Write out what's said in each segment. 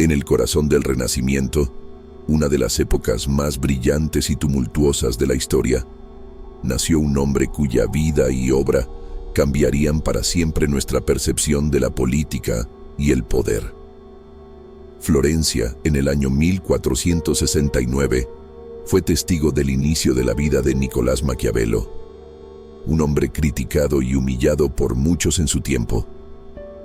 En el corazón del Renacimiento, una de las épocas más brillantes y tumultuosas de la historia, nació un hombre cuya vida y obra cambiarían para siempre nuestra percepción de la política y el poder. Florencia, en el año 1469, fue testigo del inicio de la vida de Nicolás Maquiavelo, un hombre criticado y humillado por muchos en su tiempo,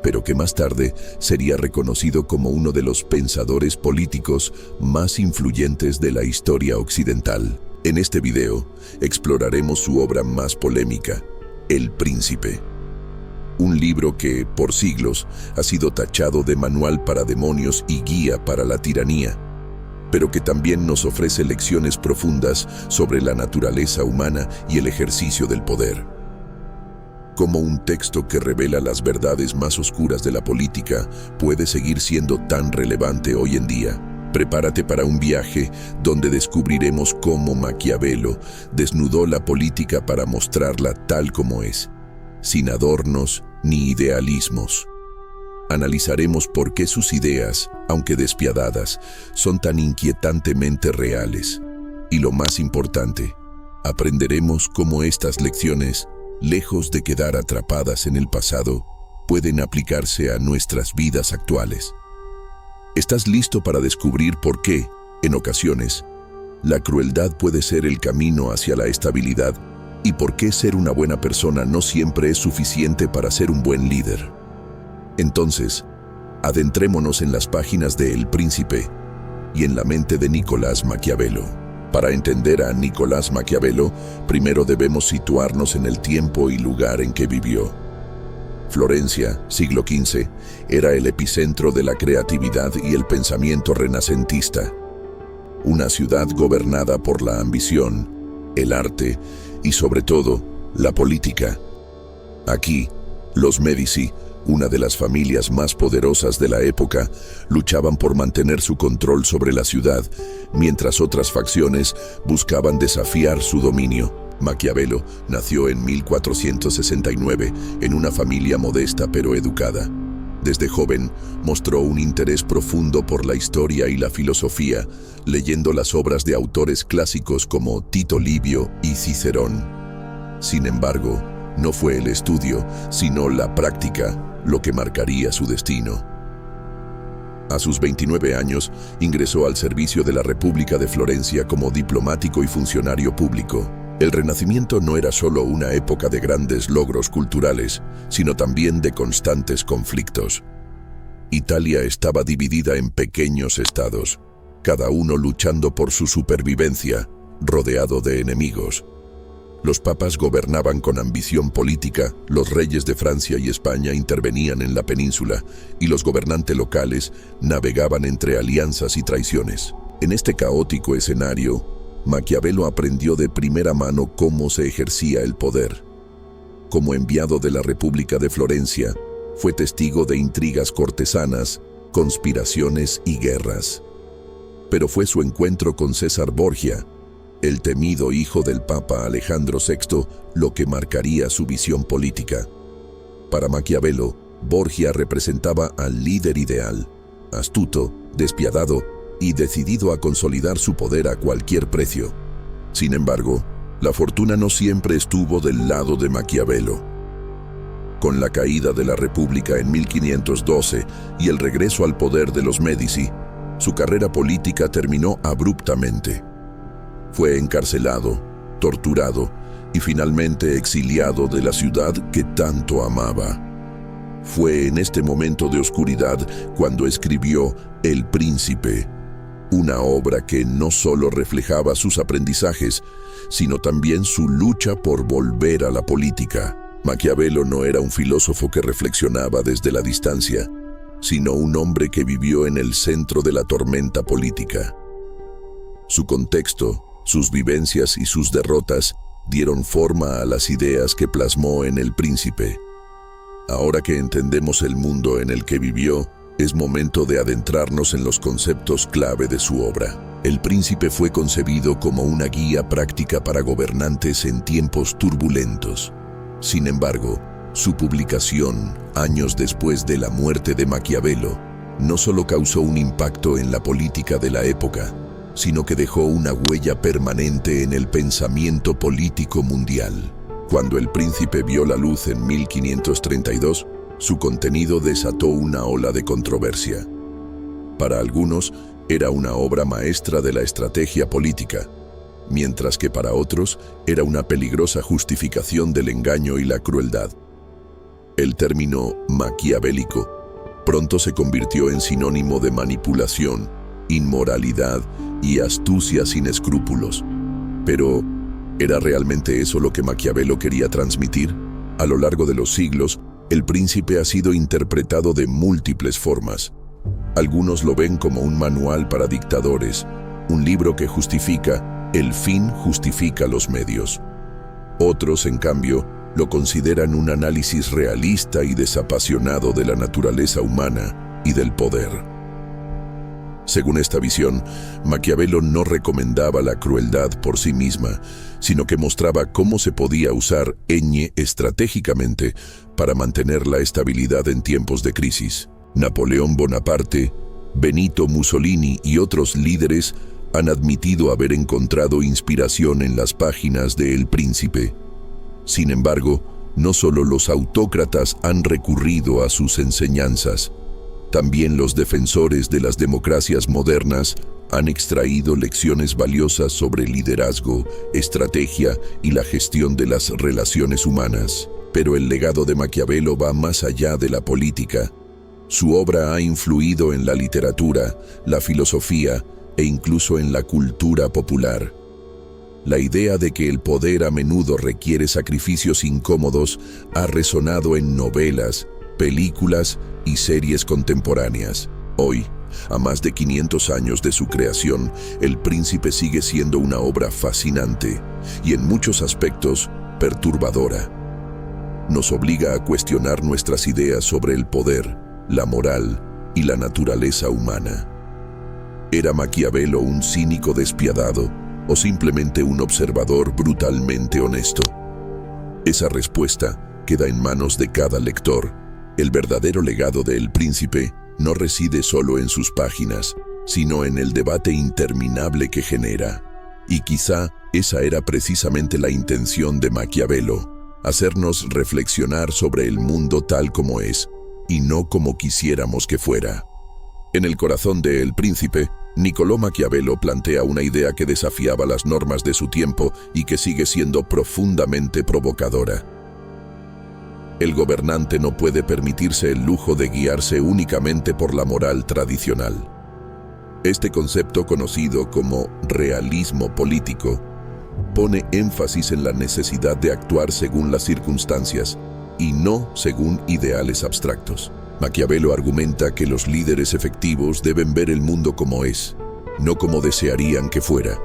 pero que más tarde sería reconocido como uno de los pensadores políticos más influyentes de la historia occidental. En este video exploraremos su obra más polémica, El Príncipe, un libro que, por siglos, ha sido tachado de manual para demonios y guía para la tiranía, pero que también nos ofrece lecciones profundas sobre la naturaleza humana y el ejercicio del poder. Como un texto que revela las verdades más oscuras de la política puede seguir siendo tan relevante hoy en día. Prepárate para un viaje donde descubriremos cómo Maquiavelo desnudó la política para mostrarla tal como es, sin adornos ni idealismos. Analizaremos por qué sus ideas, aunque despiadadas, son tan inquietantemente reales. Y lo más importante, aprenderemos cómo estas lecciones, lejos de quedar atrapadas en el pasado, pueden aplicarse a nuestras vidas actuales. ¿Estás listo para descubrir por qué, en ocasiones, la crueldad puede ser el camino hacia la estabilidad y por qué ser una buena persona no siempre es suficiente para ser un buen líder? Entonces, adentrémonos en las páginas de El Príncipe y en la mente de Nicolás Maquiavelo. Para entender a Nicolás Maquiavelo, primero debemos situarnos en el tiempo y lugar en que vivió. Florencia, siglo XV, era el epicentro de la creatividad y el pensamiento renacentista. Una ciudad gobernada por la ambición, el arte y, sobre todo, la política. Aquí, los Médici, una de las familias más poderosas de la época, luchaban por mantener su control sobre la ciudad, mientras otras facciones buscaban desafiar su dominio. Maquiavelo nació en 1469 en una familia modesta pero educada. Desde joven mostró un interés profundo por la historia y la filosofía, leyendo las obras de autores clásicos como Tito Livio y Cicerón. Sin embargo, no fue el estudio, sino la práctica, lo que marcaría su destino. A sus 29 años, ingresó al servicio de la República de Florencia como diplomático y funcionario público. El Renacimiento no era solo una época de grandes logros culturales, sino también de constantes conflictos. Italia estaba dividida en pequeños estados, cada uno luchando por su supervivencia, rodeado de enemigos. Los papas gobernaban con ambición política, los reyes de Francia y España intervenían en la península y los gobernantes locales navegaban entre alianzas y traiciones. En este caótico escenario, Maquiavelo aprendió de primera mano cómo se ejercía el poder. Como enviado de la República de Florencia, fue testigo de intrigas cortesanas, conspiraciones y guerras. Pero fue su encuentro con César Borgia, el temido hijo del Papa Alejandro VI, lo que marcaría su visión política. Para Maquiavelo, Borgia representaba al líder ideal, astuto, despiadado y decidido a consolidar su poder a cualquier precio. Sin embargo, la fortuna no siempre estuvo del lado de Maquiavelo. Con la caída de la República en 1512 y el regreso al poder de los Médici, su carrera política terminó abruptamente. Fue encarcelado, torturado y finalmente exiliado de la ciudad que tanto amaba. Fue en este momento de oscuridad cuando escribió El Príncipe, una obra que no solo reflejaba sus aprendizajes, sino también su lucha por volver a la política. Maquiavelo no era un filósofo que reflexionaba desde la distancia, sino un hombre que vivió en el centro de la tormenta política. Su contexto, sus vivencias y sus derrotas dieron forma a las ideas que plasmó en El Príncipe. Ahora que entendemos el mundo en el que vivió, es momento de adentrarnos en los conceptos clave de su obra. El Príncipe fue concebido como una guía práctica para gobernantes en tiempos turbulentos. Sin embargo, su publicación, años después de la muerte de Maquiavelo, no solo causó un impacto en la política de la época, sino que dejó una huella permanente en el pensamiento político mundial. Cuando El Príncipe vio la luz en 1532, su contenido desató una ola de controversia. Para algunos, era una obra maestra de la estrategia política, mientras que para otros era una peligrosa justificación del engaño y la crueldad. El término maquiavélico pronto se convirtió en sinónimo de manipulación, inmoralidad y astucia sin escrúpulos. Pero, ¿era realmente eso lo que Maquiavelo quería transmitir? A lo largo de los siglos, El Príncipe ha sido interpretado de múltiples formas. Algunos lo ven como un manual para dictadores, un libro que justifica, el fin justifica los medios. Otros, en cambio, lo consideran un análisis realista y desapasionado de la naturaleza humana y del poder. Según esta visión, Maquiavelo no recomendaba la crueldad por sí misma, sino que mostraba cómo se podía usar estratégicamente para mantener la estabilidad en tiempos de crisis. Napoleón Bonaparte, Benito Mussolini y otros líderes han admitido haber encontrado inspiración en las páginas de El Príncipe. Sin embargo, no solo los autócratas han recurrido a sus enseñanzas, también los defensores de las democracias modernas han extraído lecciones valiosas sobre liderazgo, estrategia y la gestión de las relaciones humanas. Pero el legado de Maquiavelo va más allá de la política. Su obra ha influido en la literatura, la filosofía e incluso en la cultura popular. La idea de que el poder a menudo requiere sacrificios incómodos ha resonado en novelas, películas y series contemporáneas. Hoy, a más de 500 años de su creación, El Príncipe sigue siendo una obra fascinante y en muchos aspectos perturbadora. Nos obliga a cuestionar nuestras ideas sobre el poder, la moral y la naturaleza humana. ¿Era Maquiavelo un cínico despiadado o simplemente un observador brutalmente honesto? Esa respuesta queda en manos de cada lector. El verdadero legado de El Príncipe no reside solo en sus páginas, sino en el debate interminable que genera. Y quizá esa era precisamente la intención de Maquiavelo, hacernos reflexionar sobre el mundo tal como es, y no como quisiéramos que fuera. En el corazón de El Príncipe, Niccolò Maquiavelo plantea una idea que desafiaba las normas de su tiempo y que sigue siendo profundamente provocadora. El gobernante no puede permitirse el lujo de guiarse únicamente por la moral tradicional. Este concepto, conocido como realismo político, pone énfasis en la necesidad de actuar según las circunstancias y no según ideales abstractos. Maquiavelo argumenta que los líderes efectivos deben ver el mundo como es, no como desearían que fuera.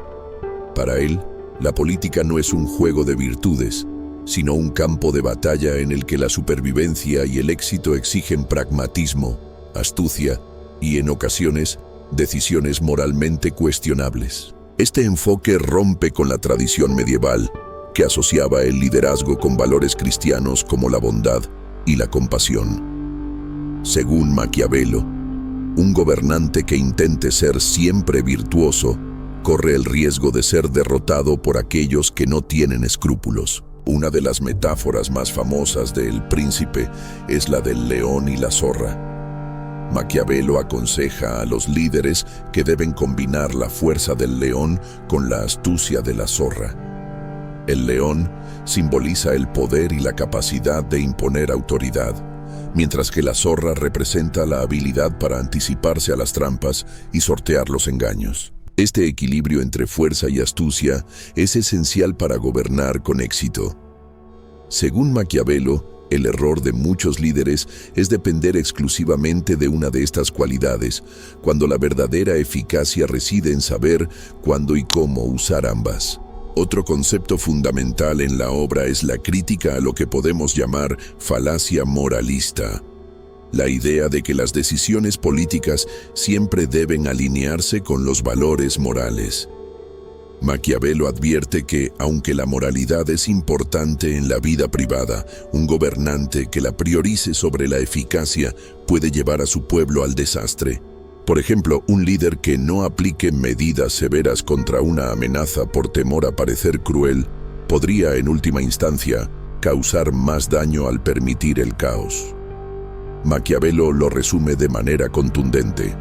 Para él, la política no es un juego de virtudes, sino un campo de batalla en el que la supervivencia y el éxito exigen pragmatismo, astucia y, en ocasiones, decisiones moralmente cuestionables. Este enfoque rompe con la tradición medieval, que asociaba el liderazgo con valores cristianos como la bondad y la compasión. Según Maquiavelo, un gobernante que intente ser siempre virtuoso corre el riesgo de ser derrotado por aquellos que no tienen escrúpulos. Una de las metáforas más famosas de El Príncipe es la del león y la zorra. Maquiavelo aconseja a los líderes que deben combinar la fuerza del león con la astucia de la zorra. El león simboliza el poder y la capacidad de imponer autoridad, mientras que la zorra representa la habilidad para anticiparse a las trampas y sortear los engaños. Este equilibrio entre fuerza y astucia es esencial para gobernar con éxito. Según Maquiavelo, el error de muchos líderes es depender exclusivamente de una de estas cualidades, cuando la verdadera eficacia reside en saber cuándo y cómo usar ambas. Otro concepto fundamental en la obra es la crítica a lo que podemos llamar falacia moralista. La idea de que las decisiones políticas siempre deben alinearse con los valores morales. Maquiavelo advierte que, aunque la moralidad es importante en la vida privada, un gobernante que la priorice sobre la eficacia puede llevar a su pueblo al desastre. Por ejemplo, un líder que no aplique medidas severas contra una amenaza por temor a parecer cruel podría, en última instancia, causar más daño al permitir el caos. Maquiavelo lo resume de manera contundente.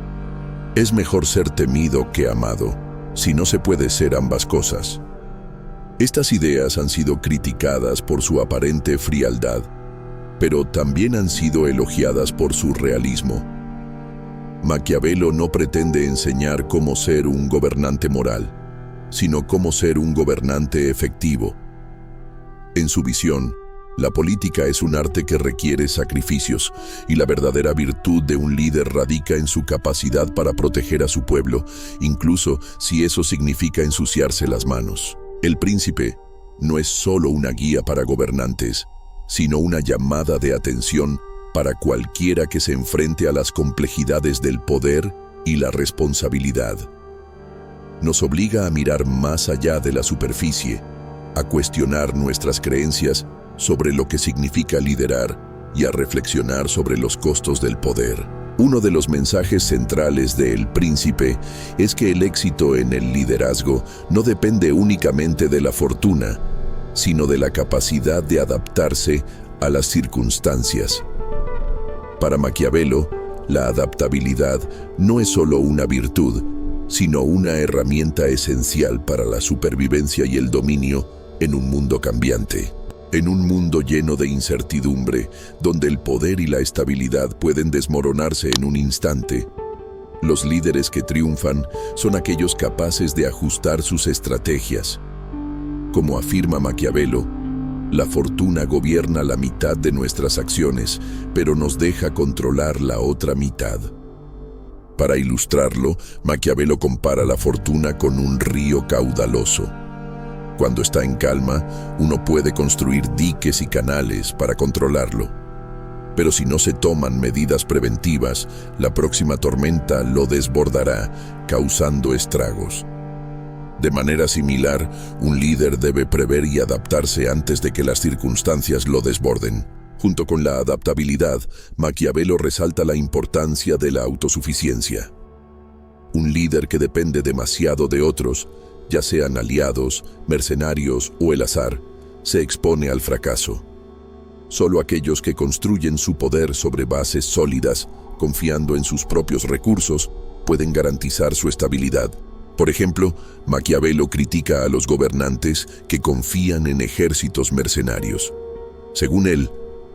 Es mejor ser temido que amado, si no se puede ser ambas cosas. Estas ideas han sido criticadas por su aparente frialdad, pero también han sido elogiadas por su realismo. Maquiavelo no pretende enseñar cómo ser un gobernante moral, sino cómo ser un gobernante efectivo. En su visión, la política es un arte que requiere sacrificios, y la verdadera virtud de un líder radica en su capacidad para proteger a su pueblo, incluso si eso significa ensuciarse las manos. El Príncipe no es solo una guía para gobernantes, sino una llamada de atención para cualquiera que se enfrente a las complejidades del poder y la responsabilidad. Nos obliga a mirar más allá de la superficie, a cuestionar nuestras creencias sobre lo que significa liderar y a reflexionar sobre los costos del poder. Uno de los mensajes centrales de El Príncipe es que el éxito en el liderazgo no depende únicamente de la fortuna, sino de la capacidad de adaptarse a las circunstancias. Para Maquiavelo, la adaptabilidad no es solo una virtud, sino una herramienta esencial para la supervivencia y el dominio en un mundo cambiante. En un mundo lleno de incertidumbre, donde el poder y la estabilidad pueden desmoronarse en un instante, los líderes que triunfan son aquellos capaces de ajustar sus estrategias. Como afirma Maquiavelo, la fortuna gobierna la mitad de nuestras acciones, pero nos deja controlar la otra mitad. Para ilustrarlo, Maquiavelo compara la fortuna con un río caudaloso. Cuando está en calma, uno puede construir diques y canales para controlarlo. Pero si no se toman medidas preventivas, la próxima tormenta lo desbordará, causando estragos. De manera similar, un líder debe prever y adaptarse antes de que las circunstancias lo desborden. Junto con la adaptabilidad, Maquiavelo resalta la importancia de la autosuficiencia. Un líder que depende demasiado de otros, ya sean aliados, mercenarios o el azar, se expone al fracaso. Solo aquellos que construyen su poder sobre bases sólidas, confiando en sus propios recursos, pueden garantizar su estabilidad. Por ejemplo, Maquiavelo critica a los gobernantes que confían en ejércitos mercenarios. Según él,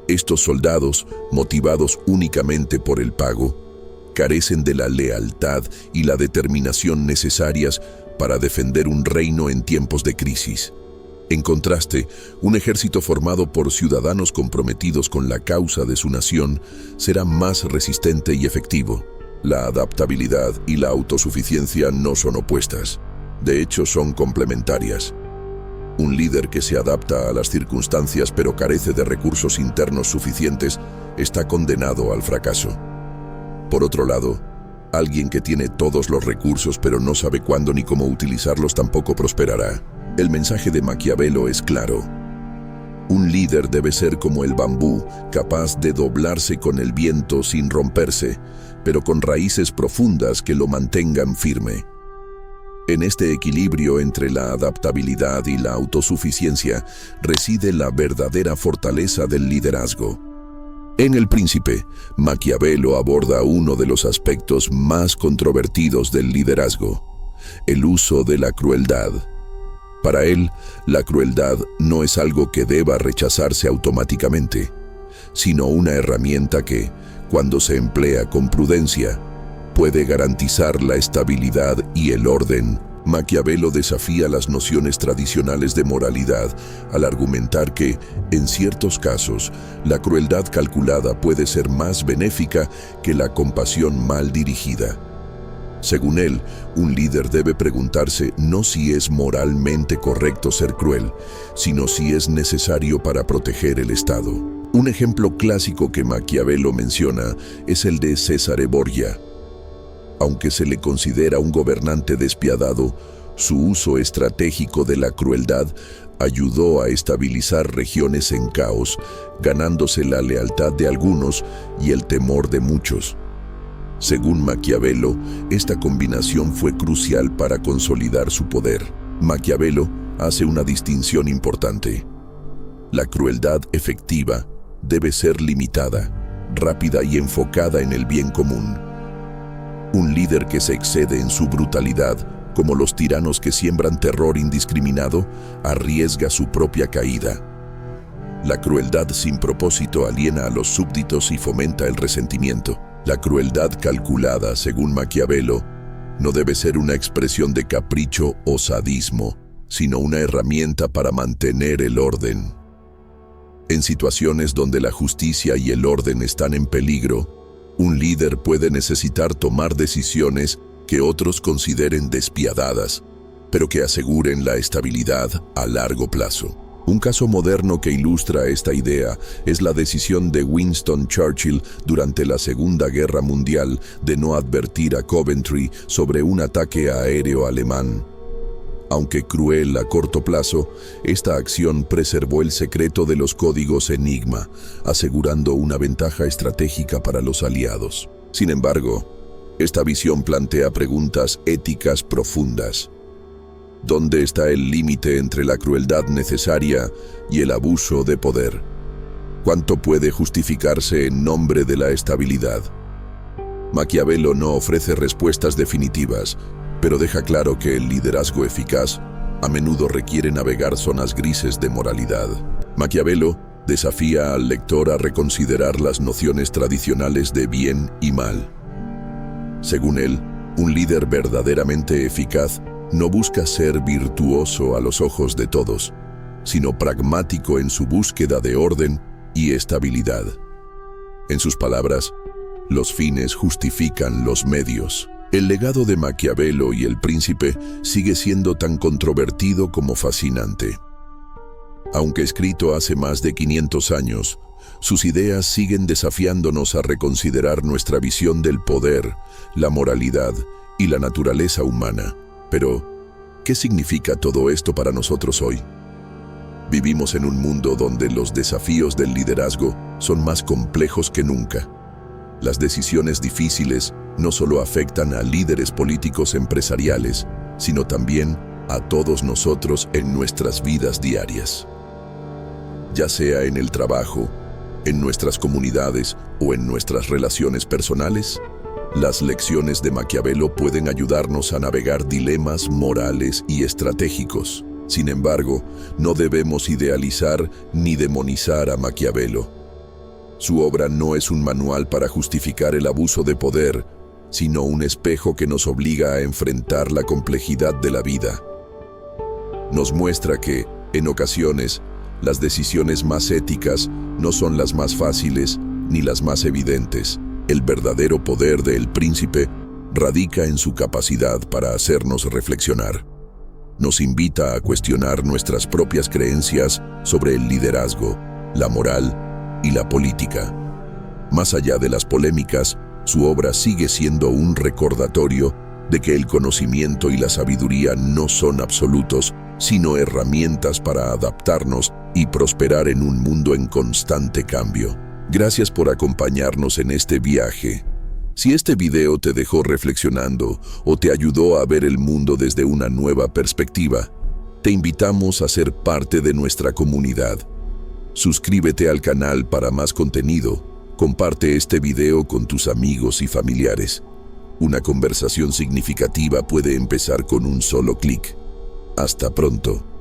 estos soldados, motivados únicamente por el pago, carecen de la lealtad y la determinación necesarias para defender un reino en tiempos de crisis. En contraste, un ejército formado por ciudadanos comprometidos con la causa de su nación será más resistente y efectivo. La adaptabilidad y la autosuficiencia no son opuestas. De hecho, son complementarias. Un líder que se adapta a las circunstancias pero carece de recursos internos suficientes está condenado al fracaso. Por otro lado, alguien que tiene todos los recursos pero no sabe cuándo ni cómo utilizarlos tampoco prosperará. El mensaje de Maquiavelo es claro. Un líder debe ser como el bambú, capaz de doblarse con el viento sin romperse, pero con raíces profundas que lo mantengan firme. En este equilibrio entre la adaptabilidad y la autosuficiencia reside la verdadera fortaleza del liderazgo. En El Príncipe, Maquiavelo aborda uno de los aspectos más controvertidos del liderazgo: el uso de la crueldad. Para él, la crueldad no es algo que deba rechazarse automáticamente, sino una herramienta que, cuando se emplea con prudencia, puede garantizar la estabilidad y el orden. Maquiavelo desafía las nociones tradicionales de moralidad al argumentar que, en ciertos casos, la crueldad calculada puede ser más benéfica que la compasión mal dirigida. Según él, un líder debe preguntarse no si es moralmente correcto ser cruel, sino si es necesario para proteger el Estado. Un ejemplo clásico que Maquiavelo menciona es el de Cesare Borgia. Aunque se le considera un gobernante despiadado, Su uso estratégico de la crueldad ayudó a estabilizar regiones en caos, ganándose la lealtad de algunos y el temor de muchos. Según Maquiavelo, esta combinación fue crucial para consolidar su poder. Maquiavelo hace una distinción importante. La crueldad efectiva debe ser limitada, rápida y enfocada en el bien común. Un líder que se excede en su brutalidad, como los tiranos que siembran terror indiscriminado, arriesga su propia caída. La crueldad sin propósito aliena a los súbditos y fomenta el resentimiento. La crueldad calculada, según Maquiavelo, no debe ser una expresión de capricho o sadismo, sino una herramienta para mantener el orden. En situaciones donde la justicia y el orden están en peligro, un líder puede necesitar tomar decisiones que otros consideren despiadadas, pero que aseguren la estabilidad a largo plazo. Un caso moderno que ilustra esta idea es la decisión de Winston Churchill durante la Segunda Guerra Mundial de no advertir a Coventry sobre un ataque aéreo alemán. Aunque cruel a corto plazo, esta acción preservó el secreto de los códigos Enigma, asegurando una ventaja estratégica para los aliados. Sin embargo, esta visión plantea preguntas éticas profundas. ¿Dónde está el límite entre la crueldad necesaria y el abuso de poder? ¿Cuánto puede justificarse en nombre de la estabilidad? Maquiavelo no ofrece respuestas definitivas, pero deja claro que el liderazgo eficaz a menudo requiere navegar zonas grises de moralidad. Maquiavelo desafía al lector a reconsiderar las nociones tradicionales de bien y mal. Según él, un líder verdaderamente eficaz no busca ser virtuoso a los ojos de todos, sino pragmático en su búsqueda de orden y estabilidad. En sus palabras, los fines justifican los medios. El legado de Maquiavelo y El Príncipe sigue siendo tan controvertido como fascinante. Aunque escrito hace más de 500 años, sus ideas siguen desafiándonos a reconsiderar nuestra visión del poder, la moralidad y la naturaleza humana. Pero, ¿qué significa todo esto para nosotros hoy? Vivimos en un mundo donde los desafíos del liderazgo son más complejos que nunca. Las decisiones difíciles no solo afectan a líderes políticos empresariales, sino también a todos nosotros en nuestras vidas diarias. Ya sea en el trabajo, en nuestras comunidades o en nuestras relaciones personales, las lecciones de Maquiavelo pueden ayudarnos a navegar dilemas morales y estratégicos. Sin embargo, no debemos idealizar ni demonizar a Maquiavelo. Su obra no es un manual para justificar el abuso de poder, sino un espejo que nos obliga a enfrentar la complejidad de la vida. Nos muestra que, en ocasiones, las decisiones más éticas no son las más fáciles ni las más evidentes. El verdadero poder del príncipe radica en su capacidad para hacernos reflexionar. Nos invita a cuestionar nuestras propias creencias sobre el liderazgo, la moral y la política. Más allá de las polémicas, su obra sigue siendo un recordatorio de que el conocimiento y la sabiduría no son absolutos, sino herramientas para adaptarnos y prosperar en un mundo en constante cambio. Gracias por acompañarnos en este viaje. Si este video te dejó reflexionando o te ayudó a ver el mundo desde una nueva perspectiva, te invitamos a ser parte de nuestra comunidad. Suscríbete al canal para más contenido. Comparte este video con tus amigos y familiares. Una conversación significativa puede empezar con un solo clic. Hasta pronto.